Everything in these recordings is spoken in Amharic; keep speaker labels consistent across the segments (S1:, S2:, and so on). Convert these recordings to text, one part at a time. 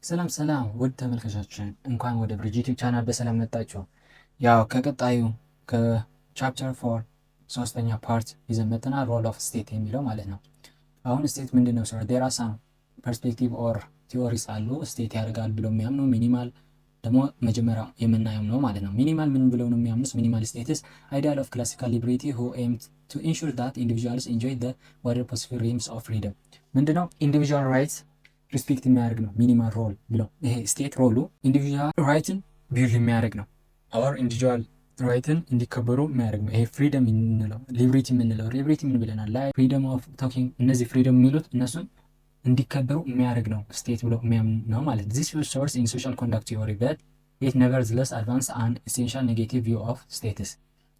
S1: ሰላም ውድ ተመልካቾቻችን እንኳን ወደ ብሪጅ ዩቲዩብ ቻናል በሰላም መጣችሁ። ያው ከቀጣዩ ከቻፕተር 4 ሶስተኛ ፓርት ይዘን መጥተናል። ሮል ኦፍ ስቴት የሚለው ማለት ነው። አሁን ስቴት ምንድን ነው? ሰር ዴር አር ሳም ፐርስፔክቲቭ ኦር ቲዎሪስ አሉ ስቴት ያደርጋል ብለው የሚያምኑ፣ ሚኒማል ደግሞ መጀመሪያ የምናየው ነው ማለት ነው። ሚኒማል ምን ብለው ነው የሚያምኑት? ሚኒማል ስቴትስ አይዲያል ኦፍ ክላሲካል ሊበርቲ ሁ ኤም ቱ ኢንሹር ዳት ኢንዲቪጁዋልስ ኢንጆይ ዘ ዋይደር ፖሲብል ሪምስ ኦፍ ፍሪደም። ምንድነው ኢንዲቪጁዋል ራይትስ ሪስፔክት የሚያደርግ ነው። ሚኒማል ሮል ብለው ይሄ ስቴት ሮሉ ኢንዲቪጁዋል ራይትን ቢልድ የሚያደርግ ነው። ኦር ኢንዲቪጁዋል ራይትን እንዲከበሩ የሚያደርግ ነው። ይሄ ፍሪደም የምንለው ሊብሪቲ የምንለው ሊብሪቲ ምን ብለናል? ላይ ፍሪደም ኦፍ ቶኪንግ፣ እነዚህ ፍሪደም የሚሉት እነሱን እንዲከበሩ የሚያደርግ ነው ስቴት ብለው የሚያምን ነው ማለት ነው። ዚስ ሶርስ ኢን ሶሻል ኮንዳክት ቲዮሪ በት ኢት nevertheless advance an essential negative view of status.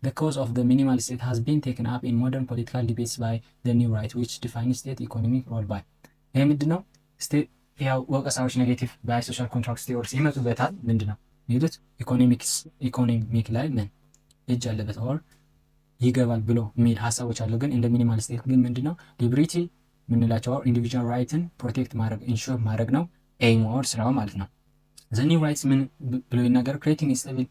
S1: The cause of the minimal state has been taken up in modern political debates by the new right which defines state economic role by ይሄ ምንድነው? ስቴት ያው ወቀሳዎች ኔጌቲቭ ባይ ሶሻል ኮንትራክት ቲዎሪስ ይመጡበታል። ምንድነው የሚሉት? ኢኮኖሚክ ላይ ምን እጅ አለበት ኦር ይገባል ብሎ የሚል ሀሳቦች አሉ። ግን እንደ ሚኒማል ስቴት ግን ምንድነው ሊብሪቲ ምንላቸው ኢንዲቪጁዋል ራይትን ፕሮቴክት ማድረግ ኢንሹር ማድረግ ነው ኤም ኦር ስራው ማለት ነው። ዘ ኒው ራይትስ ምን ብሎ ይናገር? ክሬቲንግ ስታብል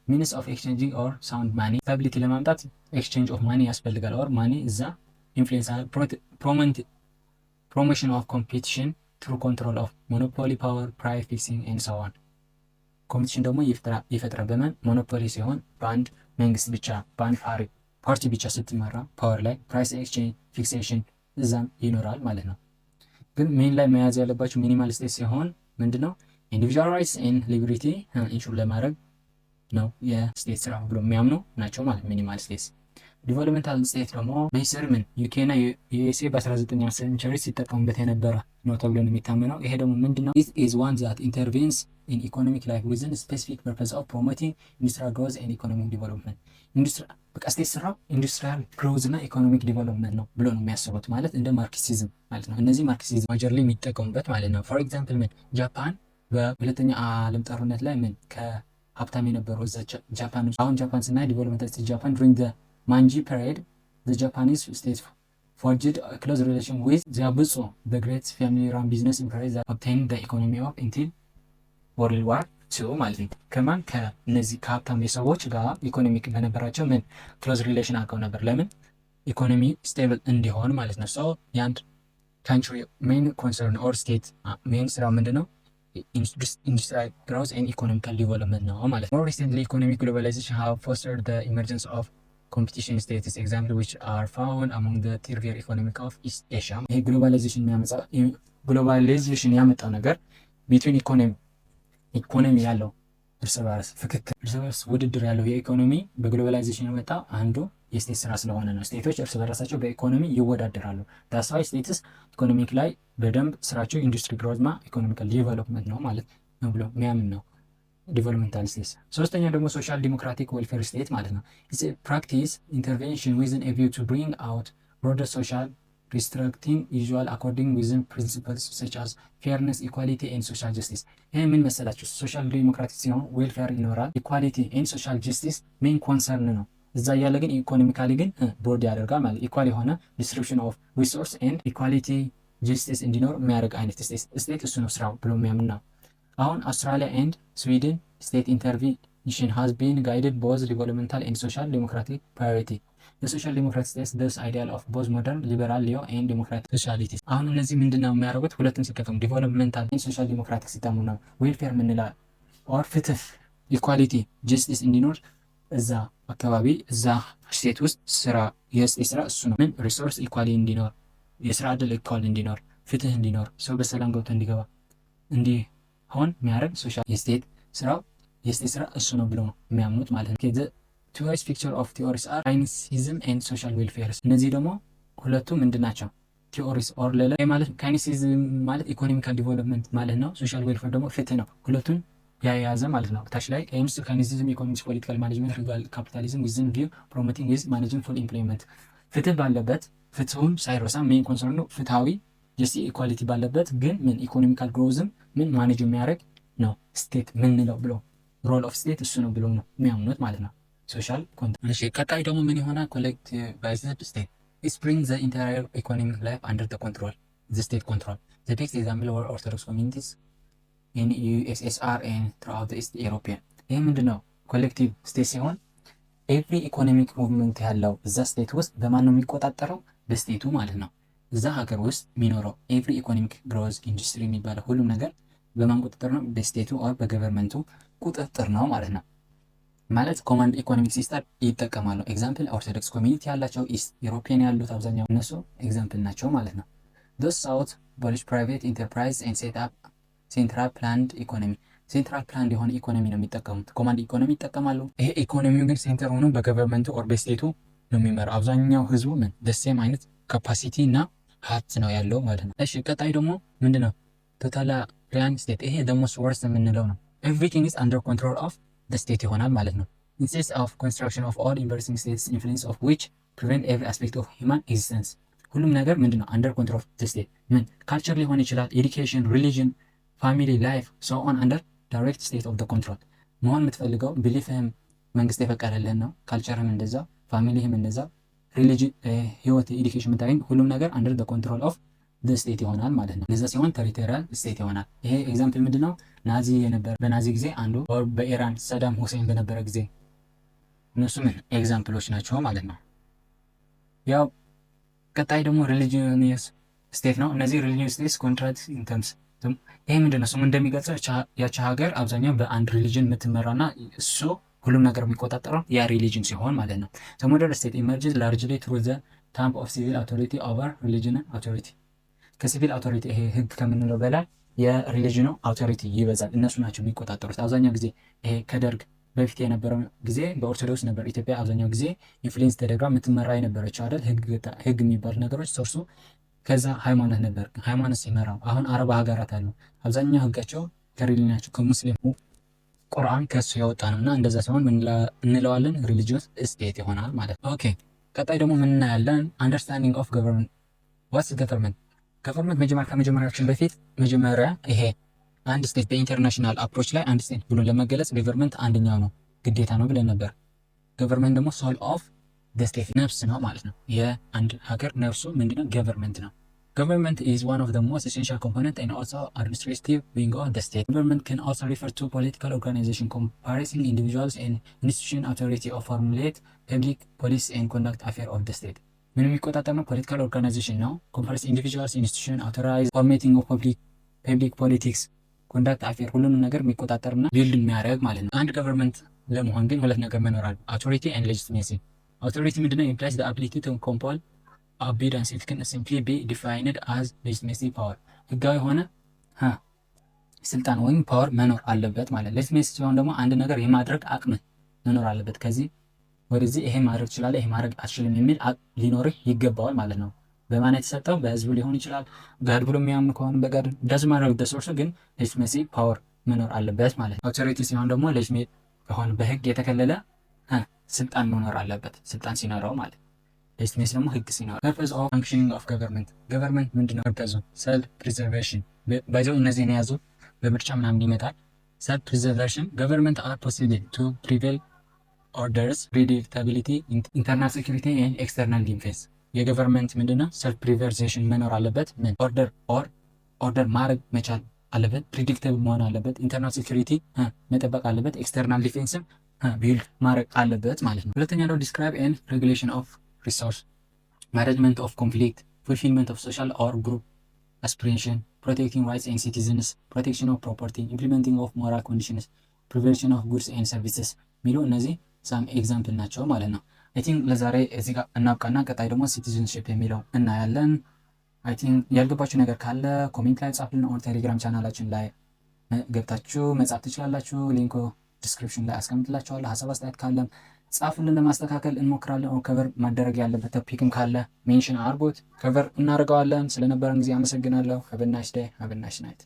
S1: ሚንስ ኦፍ ኤክስቼንጂንግ ኦር ሳውንድ ማኒ። ስታቢሊቲ ለማምጣት ኤክስቼንጅ ኦፍ ማኒ ያስፈልጋል። ኦር ማኒ እዛ ኢንፍሉዌንስ promotion of competition through control of monopoly power, price fixing and so on. ኮምፒቲሽን ደግሞ ይፈጥራል በማን ሞኖፖሊ ሲሆን በአንድ መንግስት ብቻ በአንድ ፓርቲ ብቻ ስትመራ ፓወር ላይ ፕራይስ ኤክስቼንጅ ፊክሴሽን እዛም ይኖራል ማለት ነው። ግን ሜን ላይ መያዝ ያለባቸው ሚኒማል ስቴት ሲሆን ምንድነው ኢንዲቪጁዋል ራይትስ ኤንድ ሊበርቲ ኢንሹር ለማድረግ ነው የስቴት ስራ ብሎ የሚያምኑ ናቸው ማለት ሚኒማል ስቴትስ። ዲቨሎፕመንታል ስቴት ደግሞ በሂስትሪ ምን ዩኬና ዩኤስኤ በ19ኛው ሴንቸሪ ሲጠቀሙበት የነበረ ነው ተብሎ ነው የሚታመነው። ይሄ ደግሞ ምንድነው? it is one that intervenes in economic life within a specific purpose of promoting industrial growth and economic development. በቃ ስቴት ስራው ኢንዱስትሪያል ግሮዝ እና ኢኮኖሚክ ዲቨሎፕመንት ነው ብሎ ነው የሚያስቡት ማለት እንደ ማርክሲዝም ማለት ነው። እነዚህ ማርክሲዝም ማጀርሊ የሚጠቀሙበት ማለት ነው። ፎር ኤግዛምፕል ምን ጃፓን በሁለተኛ ዓለም ጦርነት ላይ ምን ከሀብታም የነበሩ እዛ ጃፓን አሁን ጃፓን ስናይ ዲቨሎፕመንታል ስቴት ጃፓን during the Manji period, the Japanese state forged a close relation with Zaibatsu, the great family-run business enterprise that obtained the economy of until World War II ማለት ነው። ከማን ከነዚህ ከሀብታም የሰዎች ጋር ኢኮኖሚክ በነበራቸው ምን ክሎዝ ሪሌሽን አድርገው ነበር። ለምን ኢኮኖሚ ስቴብል እንዲሆን ማለት ነው። ሰው የአንድ ካንትሪ ሜን ኮንሰርን ኦር ስቴት ሜን ስራ ምንድን ነው? ኢንዱስትሪያል ግሮዝ ኤንድ ኢኮኖሚካል ዲቨሎፕመንት ነው ማለት ነው። ሞር ሪሰንትሊ ኢኮኖሚክ ግሎባላይዜሽን ሃቭ ፎስተርድ the emergence of competition status example which are found among the tier economic of East Asia. ይሄ ግሎባላይዜሽን ያመጣው ነገር ቢትዊን ኢኮኖሚ ያለው እርስ በርስ ፍክክር እርስ በርስ ውድድር ያለው የኢኮኖሚ በግሎባላይዜሽን የመጣ አንዱ የስቴት ስራ ስለሆነ ነው። ስቴቶች እርስ በራሳቸው በኢኮኖሚ ይወዳደራሉ። ዳስ ዋይ ስቴትስ ኢኮኖሚክ ላይ በደንብ ስራቸው ኢንዱስትሪ ግሮዝማ ኢኮኖሚካል ዲቨሎፕመንት ነው ማለት ነው ብሎ የሚያምን ነው ዲቨሎፕመንታል ስቴትስ። ሶስተኛ ደግሞ ሶሻል ዲሞክራቲክ ዌልፌር ስቴት ማለት ነው። ኢትስ ፕራክቲስ ኢንተርቬንሽን ዊዝን ኤ ቪው ቱ ብሪንግ አውት ብሮደር ሶሻል ሪስትሪክቲንግ ዩዥዋል አኮርዲንግ ዊዝን ፕሪንሲፕልስ ሰች አዝ ፌርነስ ኢኳሊቲ ኤንድ ሶሻል ጀስቲስ። ይሄ ምን መሰላችሁ? ሶሻል ዲሞክራቲክ ሲሆን ዌልፌር ይኖራል። ኢኳሊቲ ኤንድ ሶሻል ጀስቲስ ሜን ኮንሰርን ነው እዛ እያለ ግን ኢኮኖሚካሊ ግን ቦርድ ያደርጋል ማለት ኢኳል የሆነ ዲስትሪቢዩሽን ኦፍ ሪሶርስ ኤንድ ኢኳሊቲ ጀስቲስ እንዲኖር የሚያደርግ አይነት ስቴት እሱ ነው ስራው ብሎ የሚያምን ነው። አሁን አውስትራሊያ ኤንድ ስዊድን ስቴት ኢንተርቬንሽን ሃዝ ቢን ጋይድድ ቦዝ ዲቨሎፕመንታል ኤንድ ሶሻል ዲሞክራቲክ ፕራዮሪቲ የሶሻል ዲሞክራቲክ ስቴትስ ደስ አይዲያል ኦፍ ቦዝ ሞደርን ሊበራል ሊዮ ኤንድ ዲሞክራቲክ ሶሻሊቲ። አሁን እነዚህ ምንድነው የሚያደርጉት? ሁለቱም ሲጠቀሙ ዲቨሎፕመንታል ኤንድ ሶሻል ዲሞክራቲክ ሲጠቀሙ ነው ዌልፌር ምንላ ኦር ፍትህ ኢኳሊቲ ጀስቲስ እንዲኖር እዛ አካባቢ እዛ ስቴት ውስጥ ስራ የስቴት ስራ እሱ ነው። ምን ሪሶርስ ኢኳሊ እንዲኖር የስራ ዕድል ኢኳል እንዲኖር ፍትህ እንዲኖር ሰው በሰላም ገብቶ እንዲገባ እንዲሆን የሚያደርግ ሶሻል የስቴት ስራ እሱ ነው ብለው የሚያምኑት ማለት ነው። the tourist picture of theories are ካይኒሲዝም and social welfare። እነዚህ ደግሞ ሁለቱ ምንድን ናቸው? ቲዮሪስ ኦር ሌላ ማለት ካይኒሲዝም ማለት ኢኮኖሚካል ዲቨሎፕመንት ማለት ነው። ሶሻል ዌልፌር ደግሞ ፍትህ ነው። ሁለቱን ያያዘ ማለት ነው። ታች ላይ ኤምስ ካይኒሲዝም ኢኮኖሚክስ ፖለቲካል ማኔጅመንት ሪቫል ካፒታሊዝም ዊዝን ቪው ፕሮሞቲንግ ዊዝ ማኔጂንግ ፉል ኢምፕሎይመንት። ፍትህ ባለበት ፍትሁን ሳይረሳ ሜን ኮንሰርን ፍትሃዊ ጀስቲ ኢኳሊቲ ባለበት ግን ምን ኢኮኖሚካል ግሮዝም ምን ማኔጅ የሚያደርግ ነው ስቴት ምንለው ብሎ ሮል ኦፍ ስቴት እሱ ነው ብሎ ነው የሚያምኑት ማለት ነው። ሶሻል ኮንትራክት። እሺ ቀጣይ ደግሞ ምን ይሆናል? ኮሌክቲቫይዝድ ስቴት ኢት ብሪንግስ ዘ ኢንታየር ኢኮኖሚክ ላይፍ አንደር ዘ ኮንትሮል ዘ ስቴት ኮንትሮል ዘ ቤስት ኤግዛምፕል ወር ኦርቶዶክስ ኮሚኒቲስ ኢን ዩኤስኤስአር ኤንድ ትራውት ኢስት ኢሮፒያን። ይህ ምንድነው? ኮሌክቲቭ ስቴት ሲሆን ኤቭሪ ኢኮኖሚክ ሙቭመንት ያለው እዛ ስቴት ውስጥ በማን ነው የሚቆጣጠረው? በስቴቱ ማለት ነው። እዛ ሀገር ውስጥ የሚኖረው ኤቭሪ ኢኮኖሚክ ግሮዝ ኢንዱስትሪ የሚባለው ሁሉም ነገር በማን ቁጥጥር ነው? በስቴቱ ኦር በገቨርንመንቱ ቁጥጥር ነው ማለት ነው። ማለት ኮማንድ ኢኮኖሚክ ሲስተም ይጠቀማሉ። ኤግዛምፕል ኦርቶዶክስ ኮሚኒቲ ያላቸው ኢስት ዩሮፒያን ያሉት አብዛኛው እነሱ ኤግዛምፕል ናቸው ማለት ነው። ዶስ ሳውት ፖሊሽ ፕራይቬት ኢንተርፕራይዝ ኤንድ ሴት አፕ ሴንትራል ፕላንድ ኢኮኖሚ። ሴንትራል ፕላንድ የሆነ ኢኮኖሚ ነው የሚጠቀሙት። ኮማንድ ኢኮኖሚ ይጠቀማሉ። ይሄ ኢኮኖሚው ግን ሴንተር ሆኖ በገቨርንመንቱ ኦር በስቴቱ ነው የሚመራው። አብዛኛው ህዝቡ ምን ደሴም አይነት ካፓሲቲ እና ሀብት ነው ያለው ማለት ነው። እሺ ቀጣይ ደግሞ ምንድነው? ቶታሊታሪያን ስቴት። ይሄ ደግሞ ወርስ የምንለው ነው። ኤቭሪቲንግ ኢዝ አንደር ኮንትሮል ኦፍ ስቴት ይሆናል ማለት ነው። ኢንስቴድ ኦፍ ኮንስትራክሽን ኦፍ ኦል ኢንቨርሲንግ ስቴትስ ኢንፍሉዌንስ ኦፍ ዊች ፕሪቨንት ኤቭሪ አስፔክት ኦፍ ሂውማን ኤግዚስተንስ። ሁሉም ነገር ምንድነው? አንደር ኮንትሮል ኦፍ ስቴት። ምን ካልቸር ሊሆን ይችላል፣ ኤዱኬሽን፣ ሪሊጅን፣ ፋሚሊ ላይፍ ሶ ኦን አንደር ዳይሬክት ስቴት ኦፍ ኮንትሮል። መሆን የምትፈልገው ቢሊፍህም መንግስት የፈቀደልህን ነው። ካልቸርህም እንደዛ፣ ፋሚሊህም እንደዛ፣ ሪሊጅን፣ ህይወት፣ ኤዱኬሽን የምታገኝ ሁሉም ነገር አንደር ኮንትሮል ኦፍ ስቴት ይሆናል ማለት ነው። ለዛ ሲሆን ቴሪቶሪያል ስቴት ይሆናል። ይሄ ኤግዛምፕል ምንድነው? ናዚ የነበረ በናዚ ጊዜ አንዱ በኢራን ሰዳም ሁሴን በነበረ ጊዜ እነሱ ምን ኤግዛምፕሎች ናቸው ማለት ነው። ያው ቀጣይ ደግሞ ሪሊጂየስ ስቴት ነው። እነዚህ ሪሊጂየስ ስቴትስ ኮንትራክት ኢንተምስ። ይሄ ምንድነው? ስሙ እንደሚገልጸው ያቺ ሀገር አብዛኛው በአንድ ሪሊጅን የምትመራና እሱ ሁሉም ነገር የሚቆጣጠረው ያ ሪሊጅን ሲሆን ማለት ነው። ሞደርን ስቴት ኢመርጅስ ላርጅሊ ትሩ ዘ ታምፕ ኦፍ ሲቪል አውቶሪቲ ኦቨር ሪሊጅን አውቶሪቲ። ከሲቪል አውቶሪቲ ይሄ ህግ ከምንለው በላይ የሪሊጅኑ አውቶሪቲ ይበዛል። እነሱ ናቸው የሚቆጣጠሩት። አብዛኛው ጊዜ ይሄ ከደርግ በፊት የነበረው ጊዜ በኦርቶዶክስ ነበር ኢትዮጵያ አብዛኛው ጊዜ ኢንፍሉዌንስ ተደርጋ የምትመራ የነበረችው አይደል? ህግ የሚባሉ ነገሮች ሶርሱ ከዛ ሃይማኖት ነበር። ሃይማኖት ሲመራው አሁን አረብ ሀገራት አሉ። አብዛኛው ህጋቸው ከሪሊጅን ናቸው። ከሙስሊሙ ቁርአን ከሱ ያወጣ ነው እና እንደዛ ሲሆን እንለዋለን ሪሊጂየስ ስቴት ይሆናል ማለት ነው። ኦኬ ቀጣይ ደግሞ ምን እናያለን? አንደርስታንዲንግ ኦፍ ገቨርንመንት። ዋትስ ገቨርንመንት? ገቨርንመንት ከመጀመሪያችን በፊት መጀመሪያ ይሄ አንድ ስቴት በኢንተርናሽናል አፕሮች ላይ አንድ ስቴት ብሎ ለመገለጽ ገቨርንመንት አንደኛው ነው ግዴታ ነው ብለን ነበር። ገቨርንመንት ደግሞ ሶል ኦፍ ስቴት ነፍስ ነው ማለት ነው። የአንድ ሀገር ነፍሱ ምንድነው? ገቨርንመንት ነው። Government is one of the most essential components and also administrative wing of the state. Government can also refer to political organization comprising individuals and institution authority of formulate public policy and conduct affairs of the state. ምን የሚቆጣጠር ነው? ፖለቲካል ኦርጋናይዜሽን ነው። ኮምፓረስ ኢንዲቪጁዋልስ ኢንስቲትዩሽን አውቶራይዝ ፎርሜቲንግ ኦፍ ፐብሊክ ፖሊቲክስ ኮንዳክት አፌር ሁሉንም ነገር የሚቆጣጠርና ቢልድ የሚያደርግ ማለት ነው። አንድ ገቨርንመንት ለመሆን ግን ሁለት ነገር መኖር አለ። አውቶሪቲ ኤንድ ሌጂቲሜሲ። አውቶሪቲ ምንድነው? ኢምፕላይስ ዘ አቢሊቲ ቱ ኮምፖል obedience. It can simply be defined as legitimacy power. ህጋዊ የሆነ ስልጣን ወይም ፓወር መኖር አለበት ማለት። ሌጂቲሜሲ ሲሆን ደግሞ አንድ ነገር የማድረግ አቅም መኖር አለበት። ከዚህ ወደዚህ ይሄ ማድረግ ትችላለህ፣ ይሄ ማድረግ አትችልም የሚል ሊኖርህ ይገባዋል ማለት ነው። በማን የተሰጠው? በህዝቡ ሊሆን ይችላል። ጋድ ብሎ የሚያምን ከሆነ በጋድ ዳዝ ማድረግ ደሶርሱ ግን ሌጂቲሜሲ ፓወር መኖር አለበት ማለት ነው። አውቶሪቲ ሲሆን ደግሞ ሌጂቲሜት ከሆነ በህግ የተከለለ ስልጣን መኖር አለበት፣ ስልጣን ሲኖረው ማለት። ሌጂቲሜሲ ደግሞ ህግ ሲኖር። ፐርፐዝ ኦፍ ፋንክሽኒንግ ኦፍ ገቨርንመንት። ገቨርንመንት ምንድነው ፐርፐዙ? ሰልፍ ፕሪዘርቬሽን። ባይዘው እነዚህን የያዙ በምርጫ ምናምን ይመጣል። ሰልፍ ፕሪዘርቬሽን ገቨርንመንት አር ፖሲብል ቱ ፕሪቬል ኦርደርስ ፕሪዲክታቢሊቲ ኢንተርናል ሴኩሪቲ ኤንድ ኤክስተርናል ዲፌንስ። የገቨርንመንት ምንድነው? ሰልፍ ፕሪዘርቬሽን መኖር አለበት። ምን ኦርደር ማድረግ መቻል አለበት። ፕሪዲክታብል መሆን አለበት። ኢንተርናል ሴኩሪቲ መጠበቅ አለበት። ኤክስተርናል ዲፌንስም ቢልድ ማድረግ አለበት ማለት ነው። ሁለተኛ ነው ዲስክራይብ ኤንድ ሬጉሌሽን ኦፍ ሪሶርስ ማኔጅመንት ኦፍ ኮንፍሊክት ፉልፊልመንት ኦፍ ሶሻል ኦር ግሩፕ አስፒሬሽን ፕሮቴክቲንግ ራይትስ ኤንድ ሲቲዝንስ ፕሮቴክሽን ኦፍ ፕሮፐርቲ ኢምፕሊሜንቲንግ ኦፍ ሞራል ኮንዲሽንስ ፕሪቨንሽን ኦፍ ጉድስ ኤንድ ሰርቪስስ የሚሉ እነዚህ ሳም ኤግዛምፕል ናቸው ማለት ነው። አይ ቲንክ ለዛሬ እዚህ ጋር እናብቃና ቀጣይ ደግሞ ሲቲዝንሺፕ የሚለው እናያለን። አይ ቲንክ ያልገባችሁ ነገር ካለ ኮሜንት ላይ ጻፉልን። ኦር ቴሌግራም ቻናላችን ላይ ገብታችሁ መጻፍ ትችላላችሁ። ሊንኩ ዲስክሪፕሽን ላይ አስቀምጥላችኋለሁ። ሀሳብ አስተያየት ካለም ጻፉልን፣ ለማስተካከል እንሞክራለን። ኦር ከቨር ማደረግ ያለበት ቶፒክም ካለ ሜንሽን አድርጉት፣ ከቨር እናደርገዋለን። ስለነበረን ጊዜ አመሰግናለሁ። ሀቭ ኤ ናይስ ዴይ፣ ሀቭ ኤ ናይስ ናይት።